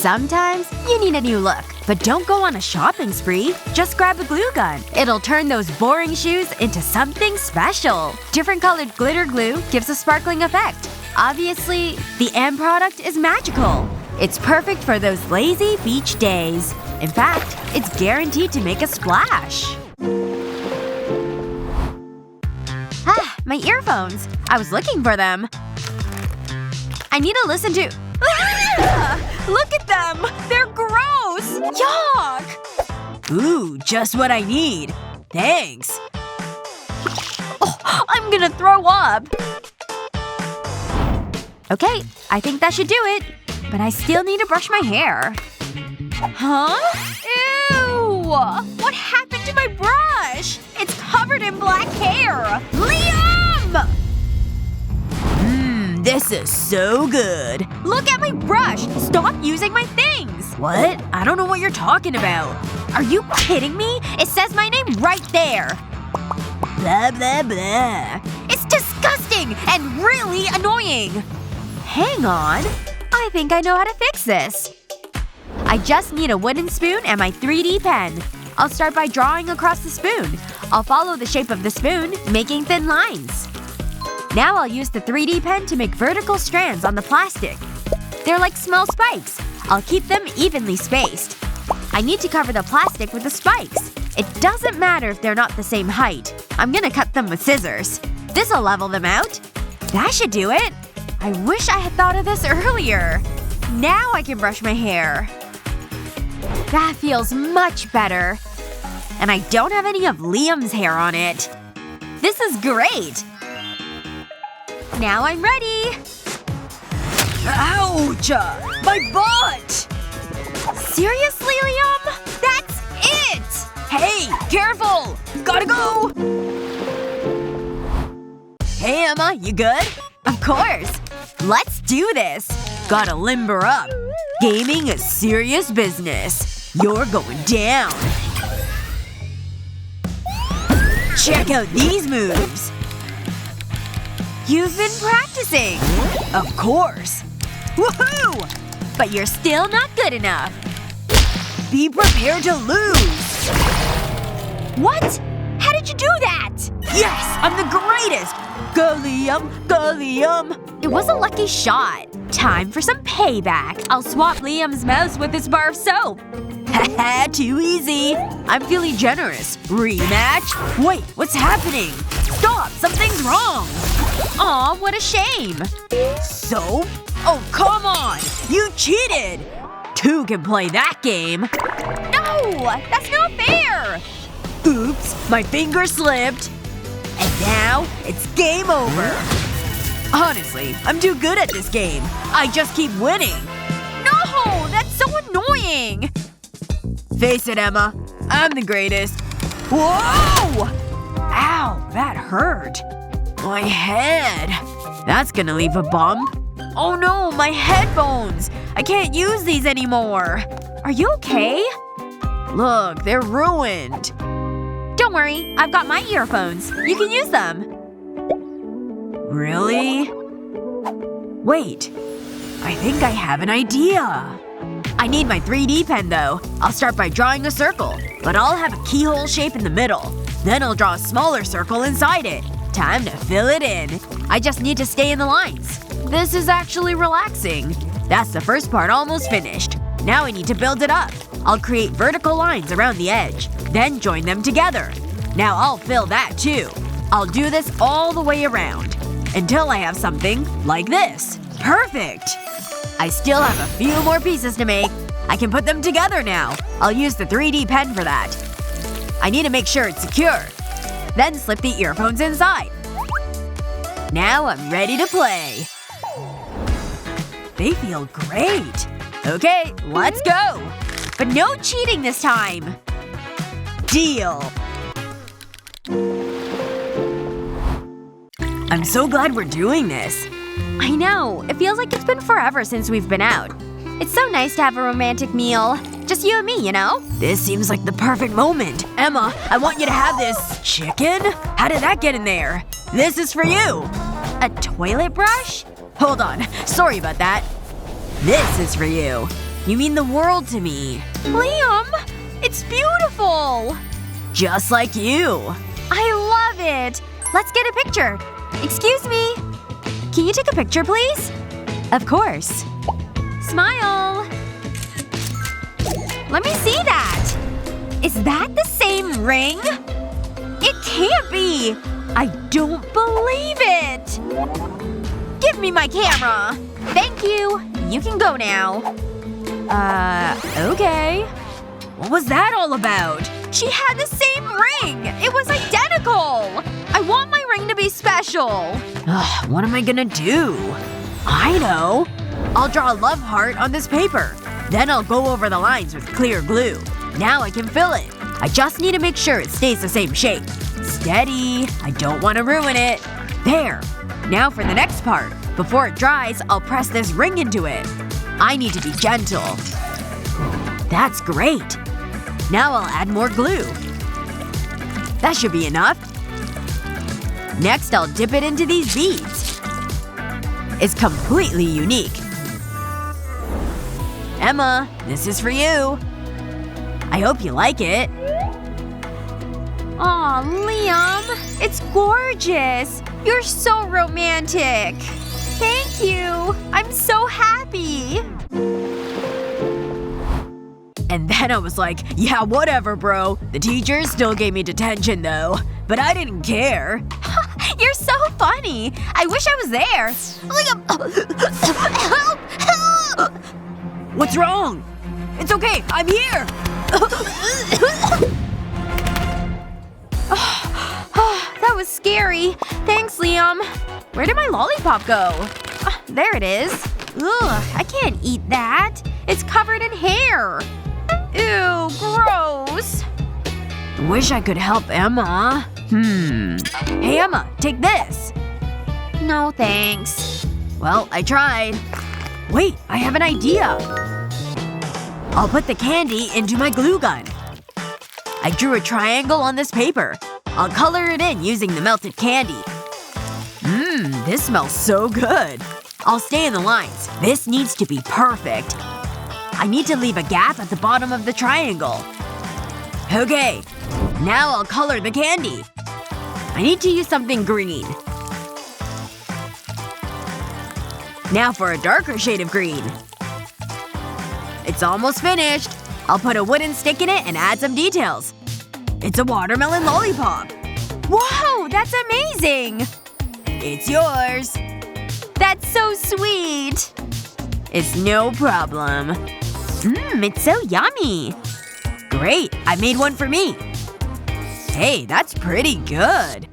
Sometimes, you need a new look. But don't go on a shopping spree. Just grab a glue gun. It'll turn those boring shoes into something special. Different colored glitter glue gives a sparkling effect. Obviously, the end product is magical. It's perfect for those lazy beach days. In fact, it's guaranteed to make a splash. Ah, my earphones. I was looking for them. I need to listen to… Ah! Look at them! They're gross! Yuck! Ooh, just what I need. Thanks. Oh, I'm gonna throw up. Okay, I think that should do it. But I still need to brush my hair. Huh? Ew! What happened to my brush? It's covered in black hair! Liam! This is so good. Look at my brush! Stop using my things! What? I don't know what you're talking about. Are you kidding me? It says my name right there! Blah blah blah. It's disgusting! And really annoying! Hang on. I think I know how to fix this. I just need a wooden spoon and my 3D pen. I'll start by drawing across the spoon. I'll follow the shape of the spoon, making thin lines. Now I'll use the 3D pen to make vertical strands on the plastic. They're like small spikes. I'll keep them evenly spaced. I need to cover the plastic with the spikes. It doesn't matter if they're not the same height. I'm gonna cut them with scissors. This'll level them out. That should do it. I wish I had thought of this earlier. Now I can brush my hair. That feels much better. And I don't have any of Liam's hair on it. This is great! Now I'm ready! Ouch! My butt! Seriously, Liam? That's it! Hey! Careful! Gotta go! Hey, Emma. You good? Of course! Let's do this! Gotta limber up. Gaming is serious business. You're going down. Check out these moves! You've been practicing! Of course! Woohoo! But you're still not good enough. Be prepared to lose! What? How did you do that? Yes! I'm the greatest! Go Liam! Go Liam! It was a lucky shot. Time for some payback. I'll swap Liam's mouse with this bar of soap. Haha, too easy. I'm feeling generous. Rematch? Wait, what's happening? Stop! Something's wrong! Aw, what a shame. Soap? Oh, come on! You cheated! Two can play that game. No! That's not fair! Oops, my finger slipped. And now, it's game over. Honestly, I'm too good at this game. I just keep winning. No! That's so annoying! Face it, Emma. I'm the greatest. Whoa! Ow, that hurt. My head. That's gonna leave a bump. Oh no, my headphones! I can't use these anymore. Are you okay? Look, they're ruined. Don't worry, I've got my earphones. You can use them. Really? Wait. I think I have an idea. I need my 3D pen though. I'll start by drawing a circle. But I'll have a keyhole shape in the middle. Then I'll draw a smaller circle inside it. Time to fill it in. I just need to stay in the lines. This is actually relaxing. That's the first part almost finished. Now I need to build it up. I'll create vertical lines around the edge. Then join them together. Now I'll fill that too. I'll do this all the way around. Until I have something like this. Perfect! I still have a few more pieces to make. I can put them together now. I'll use the 3D pen for that. I need to make sure it's secure. Then slip the earphones inside. Now I'm ready to play. They feel great. Okay, let's go. But no cheating this time. Deal. I'm so glad we're doing this. I know. It feels like it's been forever since we've been out. It's so nice to have a romantic meal. Just you and me, you know? This seems like the perfect moment. Emma, I want you to have this… chicken? How did that get in there? This is for you. A toilet brush? Hold on. Sorry about that. This is for you. You mean the world to me. Liam! It's beautiful! Just like you. I love it! Let's get a picture. Excuse me. Can you take a picture, please? Of course. Smile! Let me see that! Is that the same ring? It can't be! I don't believe it! Give me my camera! Thank you! You can go now. Okay. What was that all about? She had the same ring! It was identical! I want my ring to be special! Ugh, what am I gonna do? I know! I'll draw a love heart on this paper. Then I'll go over the lines with clear glue. Now I can fill it. I just need to make sure it stays the same shape. Steady. I don't want to ruin it. There. Now for the next part. Before it dries, I'll press this ring into it. I need to be gentle. That's great. Now I'll add more glue. That should be enough. Next I'll dip it into these beads. It's completely unique. Emma, this is for you. I hope you like it. Aw, Liam. It's gorgeous. You're so romantic. Thank you. I'm so happy. And then I was like, yeah, whatever, bro. The teacher still gave me detention, though. But I didn't care. You're so funny. I wish I was there. Help! Help! What's wrong? It's okay. I'm here. That was scary. Thanks, Liam. Where did my lollipop go? There it is. Ugh, I can't eat that. It's covered in hair. Ew, gross. Wish I could help Emma. Hey, Emma, take this. No thanks. Well, I tried. Wait, I have an idea. I'll put the candy into my glue gun. I drew a triangle on this paper. I'll color it in using the melted candy. This smells so good. I'll stay in the lines. This needs to be perfect. I need to leave a gap at the bottom of the triangle. Okay. Now I'll color the candy. I need to use something green. Now for a darker shade of green. It's almost finished. I'll put a wooden stick in it and add some details. It's a watermelon lollipop. Whoa, that's amazing! It's yours. That's so sweet! It's no problem. It's so yummy. Great. I made one for me. Hey, that's pretty good.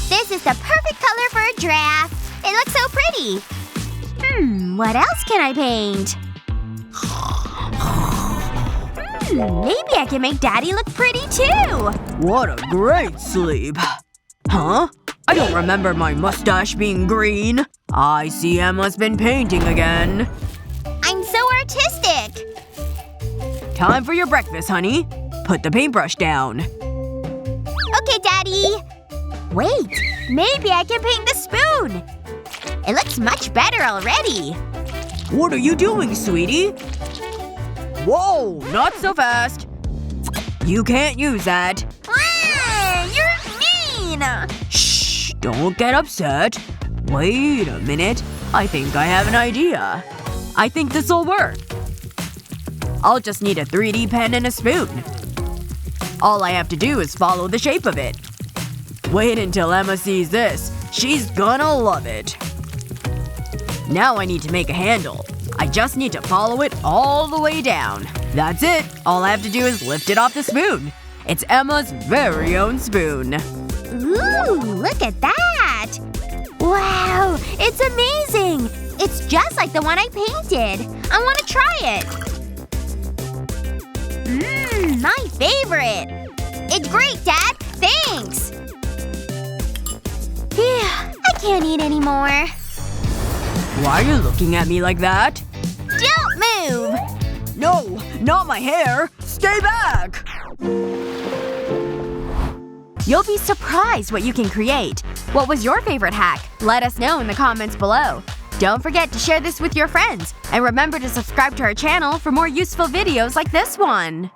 This is the perfect color for a giraffe. It looks so pretty. What else can I paint? Maybe I can make Daddy look pretty too! What a great sleep. Huh? I don't remember my mustache being green. I see Emma's been painting again. I'm so artistic! Time for your breakfast, honey. Put the paintbrush down. Okay, Daddy. Wait. Maybe I can paint the spoon. It looks much better already. What are you doing, sweetie? Whoa! Not so fast. You can't use that. You're mean! Shh! Don't get upset. Wait a minute. I think I have an idea. I think this'll work. I'll just need a 3D pen and a spoon. All I have to do is follow the shape of it. Wait until Emma sees this. She's gonna love it. Now I need to make a handle. I just need to follow it all the way down. That's it. All I have to do is lift it off the spoon. It's Emma's very own spoon. Ooh, look at that! Wow, it's amazing! It's just like the one I painted. I want to try it. My favorite! It's great, Dad! Thanks! I can't eat anymore. Why are you looking at me like that? Don't move! No! Not my hair! Stay back! You'll be surprised what you can create. What was your favorite hack? Let us know in the comments below. Don't forget to share this with your friends, and remember to subscribe to our channel for more useful videos like this one!